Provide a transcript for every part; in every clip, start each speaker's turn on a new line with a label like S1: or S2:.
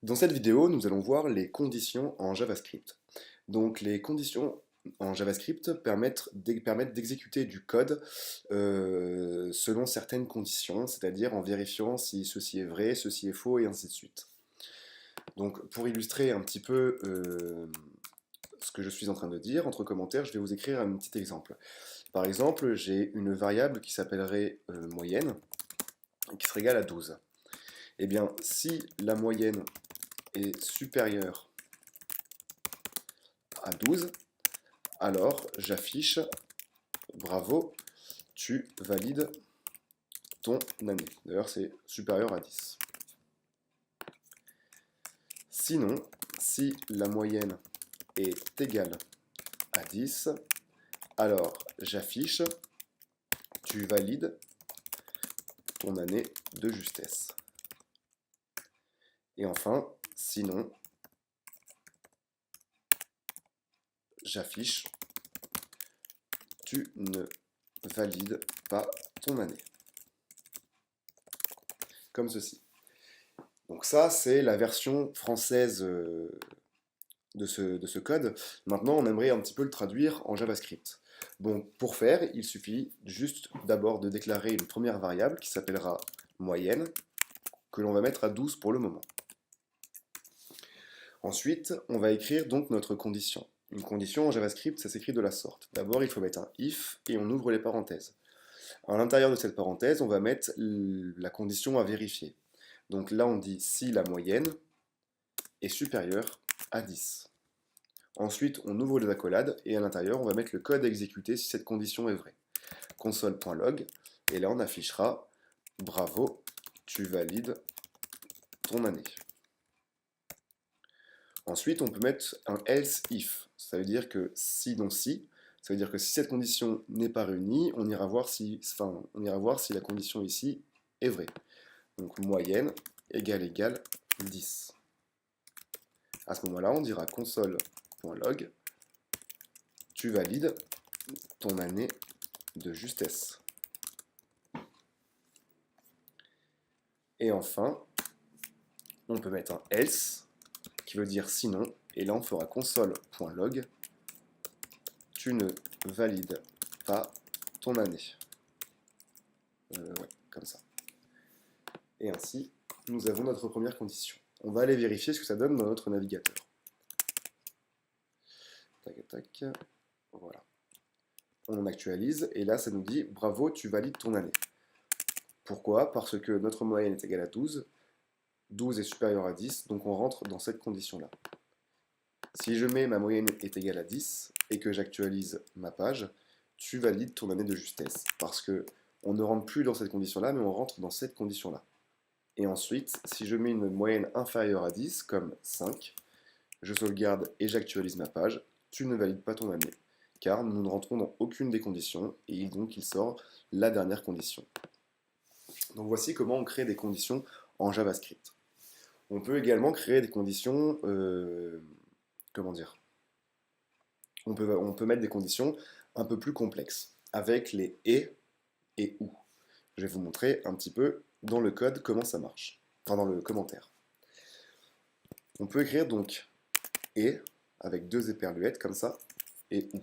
S1: Dans cette vidéo, nous allons voir les conditions en JavaScript. Donc les conditions en JavaScript permettent d'exécuter du code selon certaines conditions, c'est-à-dire en vérifiant si ceci est vrai, ceci est faux et ainsi de suite. Donc pour illustrer un petit peu ce que je suis en train de dire, entre commentaires, je vais vous écrire un petit exemple. Par exemple, j'ai une variable qui s'appellerait moyenne, qui serait égale à 12. Eh bien, si la moyenne est supérieure à 12, alors j'affiche bravo, tu valides ton année. D'ailleurs, c'est supérieur à 10. Sinon, si la moyenne est égale à 10, alors j'affiche tu valides ton année de justesse. Et enfin, sinon, j'affiche tu ne valides pas ton année. Comme ceci. Donc ça, c'est la version française de ce code. Maintenant, on aimerait un petit peu le traduire en JavaScript. Bon, pour faire, il suffit juste d'abord de déclarer une première variable qui s'appellera moyenne, que l'on va mettre à 12 pour le moment. Ensuite, on va écrire donc notre condition. Une condition en JavaScript, ça s'écrit de la sorte. D'abord, il faut mettre un if et on ouvre les parenthèses. À l'intérieur de cette parenthèse, on va mettre la condition à vérifier. Donc là, on dit si la moyenne est supérieure à 10. Ensuite, on ouvre les accolades et à l'intérieur, on va mettre le code à exécuter si cette condition est vraie. Console.log, et là on affichera bravo, tu valides ton année. Ensuite, on peut mettre un else if, ça veut dire que si donc si, ça veut dire que si cette condition n'est pas réunie, on ira voir si la condition ici est vraie. Donc moyenne égale 10. À ce moment-là, on dira console.log, tu valides ton année de justesse. Et enfin, on peut mettre un else qui veut dire sinon, et là on fera console.log, tu ne valides pas ton année. Ouais, comme ça. Et ainsi, nous avons notre première condition. On va aller vérifier ce que ça donne dans notre navigateur. Tac, tac, voilà. On actualise, et là ça nous dit bravo, tu valides ton année. Pourquoi? Parce que notre moyenne est égale à 12, 12 est supérieur à 10, donc on rentre dans cette condition-là. Si je mets ma moyenne est égale à 10 et que j'actualise ma page, tu valides ton année de justesse. Parce que on ne rentre plus dans cette condition-là, mais on rentre dans cette condition-là. Et ensuite, si je mets une moyenne inférieure à 10, comme 5, je sauvegarde et j'actualise ma page, tu ne valides pas ton année. Car nous ne rentrons dans aucune des conditions, et donc il sort la dernière condition. Donc voici comment on crée des conditions en JavaScript. On peut également créer des conditions, comment dire, on peut mettre des conditions un peu plus complexes, avec les et ou. Je vais vous montrer un petit peu dans le code comment ça marche, enfin dans le commentaire. On peut écrire donc et avec deux éperluettes comme ça, et ou.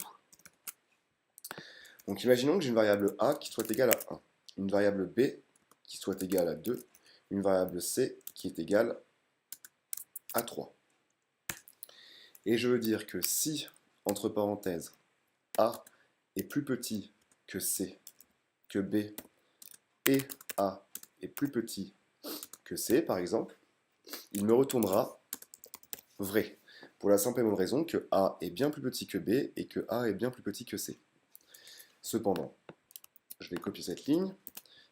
S1: Donc imaginons que j'ai une variable a qui soit égale à 1, une variable b qui soit égale à 2, une variable c qui est égale à 3. Et je veux dire que si, entre parenthèses, a est plus petit que c, que b, et a est plus petit que c, par exemple, il me retournera vrai. Pour la simple et bonne raison que a est bien plus petit que b et que a est bien plus petit que c. Cependant, je vais copier cette ligne.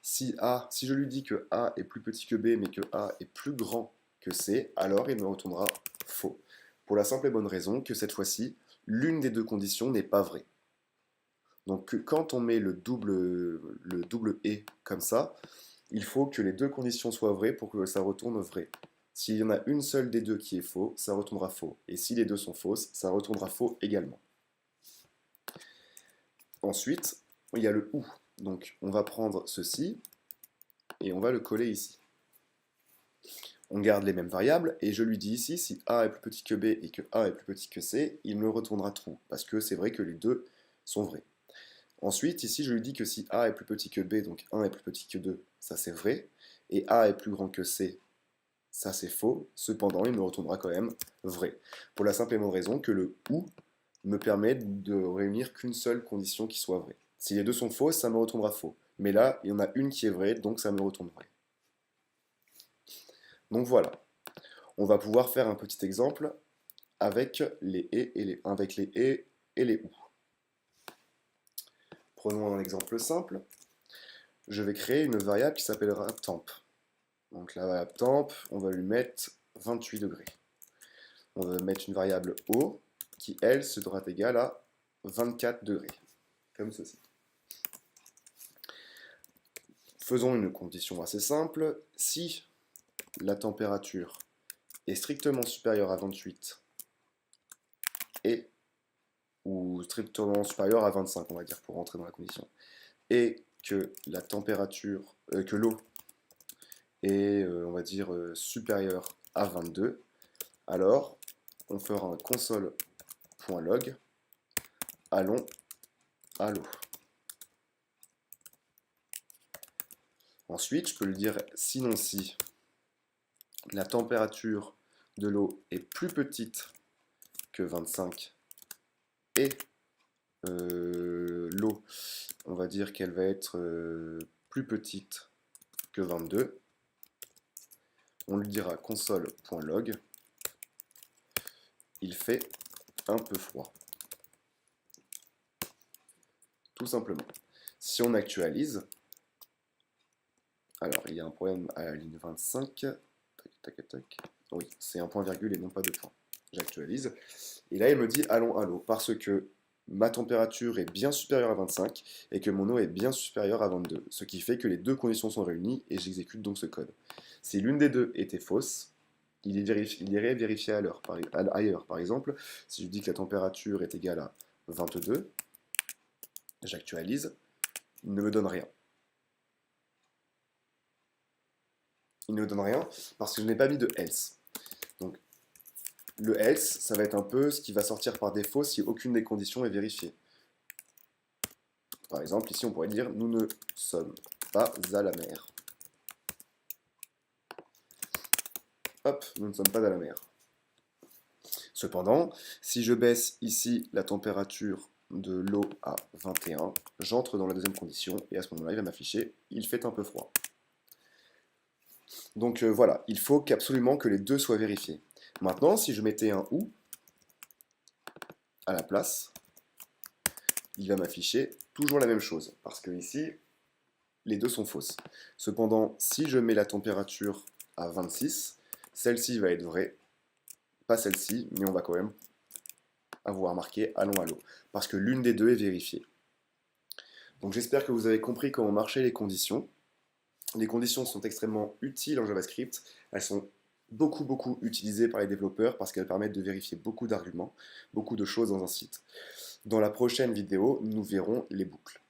S1: Si je lui dis que a est plus petit que b mais que a est plus grand que c, alors il me retournera faux. Pour la simple et bonne raison que cette fois-ci, l'une des deux conditions n'est pas vraie. Donc quand on met le double et comme ça, il faut que les deux conditions soient vraies pour que ça retourne vrai. S'il y en a une seule des deux qui est faux, ça retournera faux. Et si les deux sont fausses, ça retournera faux également. Ensuite, il y a le ou. Donc on va prendre ceci et on va le coller ici. On garde les mêmes variables, et je lui dis ici, si A est plus petit que B et que A est plus petit que C, il me retournera true, parce que c'est vrai que les deux sont vrais. Ensuite, ici, je lui dis que si A est plus petit que B, donc 1 est plus petit que 2, ça c'est vrai, et A est plus grand que C, ça c'est faux, cependant il me retournera quand même vrai. Pour la simple et bonne raison que le OU me permet de réunir qu'une seule condition qui soit vraie. Si les deux sont fausses, ça me retournera faux. Mais là, il y en a une qui est vraie, donc ça me retourne vrai. Donc voilà, on va pouvoir faire un petit exemple avec les et les OU. Prenons un exemple simple. Je vais créer une variable qui s'appellera temp. Donc la variable temp, on va lui mettre 28 degrés. On va mettre une variable O qui, elle, sera égale à 24 degrés, comme ceci. Faisons une condition assez simple. Si la température est strictement supérieure à 28 ou strictement supérieure à 25, on va dire, pour rentrer dans la condition, et que la température, que l'eau est, on va dire, supérieure à 22, alors on fera un console.log allons à l'eau. Ensuite, je peux lui dire sinon si la température de l'eau est plus petite que 25 et l'eau, on va dire qu'elle va être plus petite que 22, on lui dira console.log, il fait un peu froid. Tout simplement. Si on actualise, alors il y a un problème à la ligne 25, tac, tac, tac, oui, c'est un point virgule et non pas deux points. J'actualise, et là il me dit allons à l'eau, parce que ma température est bien supérieure à 25 et que mon eau est bien supérieure à 22, ce qui fait que les deux conditions sont réunies et j'exécute donc ce code. Si l'une des deux était fausse, il irait vérifier ailleurs. Par exemple, si je dis que la température est égale à 22, j'actualise, il ne me donne rien. Il ne me donne rien parce que je n'ai pas mis de else. Donc le else, ça va être un peu ce qui va sortir par défaut si aucune des conditions est vérifiée. Par exemple, ici on pourrait dire nous ne sommes pas à la mer. Hop, nous ne sommes pas à la mer. Cependant, si je baisse ici la température de l'eau à 21, j'entre dans la deuxième condition et à ce moment-là, il va m'afficher il fait un peu froid. Donc voilà, il faut absolument que les deux soient vérifiés. Maintenant, si je mettais un OU à la place, il va m'afficher toujours la même chose, parce que ici, les deux sont fausses. Cependant, si je mets la température à 26, celle-ci va être vraie, pas celle-ci, mais on va quand même avoir marqué allons à l'eau, parce que l'une des deux est vérifiée. Donc j'espère que vous avez compris comment marchaient les conditions. Les conditions sont extrêmement utiles en JavaScript, elles sont beaucoup utilisées par les développeurs parce qu'elles permettent de vérifier beaucoup d'arguments, beaucoup de choses dans un site. Dans la prochaine vidéo, nous verrons les boucles.